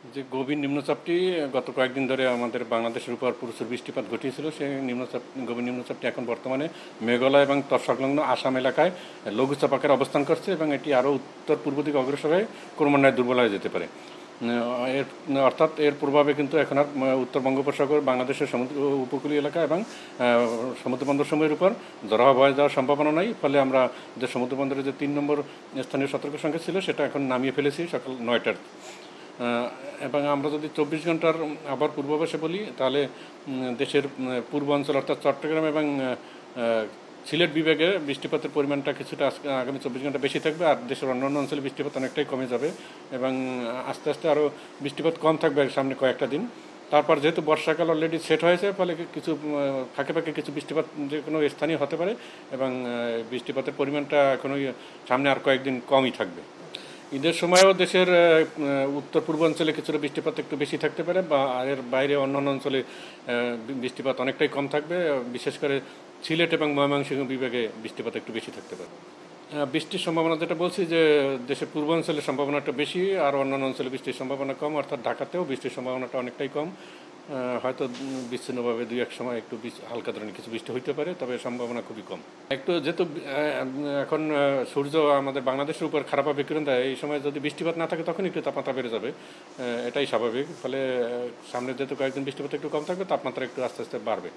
যে গভীর নিম্নচাপটি গত কয়েকদিন ধরে আমাদের বাংলাদেশের উপর প্রচুর বৃষ্টিপাত ঘটিয়েছিল, সেই গভীর নিম্নচাপটি এখন বর্তমানে মেঘালয় এবং তৎসংলগ্ন আসাম এলাকায় লঘুচাপ আকারে অবস্থান করছে এবং এটি আরও উত্তর পূর্ব দিকে অগ্রসর হয়ে ক্রমান্বয়ে দুর্বল হয়ে যেতে পারে। এর অর্থাৎ এর প্রভাবে কিন্তু এখন আর উত্তর বঙ্গোপসাগর, বাংলাদেশের সমুদ্র উপকূলীয় এলাকা এবং সমুদ্রবন্দরসমূহের উপর ঝড়ো হয়ে যাওয়ার সম্ভাবনা নাই। ফলে আমরা যে সমুদ্রবন্দরের যে 3 নম্বর স্থানীয় সতর্ক সংখ্যা ছিল সেটা এখন নামিয়ে ফেলেছি সকাল 9টার। এবং আমরা যদি 24 ঘন্টার আবার পূর্বাভাসে বলি, তাহলে দেশের পূর্বাঞ্চল অর্থাৎ চট্টগ্রাম এবং সিলেট বিভাগে বৃষ্টিপাতের পরিমাণটা কিছুটা আগামী 24 ঘন্টা বেশি থাকবে, আর দেশের অন্যান্য অঞ্চলে বৃষ্টিপাত অনেকটাই কমে যাবে এবং আস্তে আস্তে আরও বৃষ্টিপাত কম থাকবে সামনে কয়েকটা দিন। তারপর যেহেতু বর্ষাকাল অলরেডি সেট হয়েছে, ফলে কিছু ফাঁকে ফাঁকে কিছু বৃষ্টিপাত যে কোনো স্থানীয় হতে পারে এবং বৃষ্টিপাতের পরিমাণটা এখনই সামনে আর কয়েকদিন কমই থাকবে। ঈদের সময়ও দেশের উত্তর পূর্বাঞ্চলে কিছুটা বৃষ্টিপাত একটু বেশি থাকতে পারে, বা এর বাইরে অন্যান্য অঞ্চলে বৃষ্টিপাত অনেকটাই কম থাকবে। বিশেষ করে সিলেট এবং ময়মনসিংহ বিভাগে বৃষ্টিপাত একটু বেশি থাকতে পারে। বৃষ্টির সম্ভাবনা যেটা বলছি যে দেশের পূর্বাঞ্চলের সম্ভাবনাটা বেশি আর অন্যান্য অঞ্চলে বৃষ্টির সম্ভাবনা কম, অর্থাৎ ঢাকাতেও বৃষ্টির সম্ভাবনাটা অনেকটাই কম। হয়তো বিচ্ছিন্নভাবে 2-1 সময় একটু হালকা ধরনের কিছু বৃষ্টি হইতে পারে, তবে সম্ভাবনা খুবই কম। একটু যেহেতু এখন সূর্য আমাদের বাংলাদেশের উপর খারাপভাবে বিকিরণ দেয়, এই সময় যদি বৃষ্টিপাত না থাকে তখন একটু তাপমাত্রা বেড়ে যাবে, এটাই স্বাভাবিক। ফলে সামনে যেহেতু কয়েকদিন বৃষ্টিপাত একটু কম থাকবে, তাপমাত্রা একটু আস্তে আস্তে বাড়বে।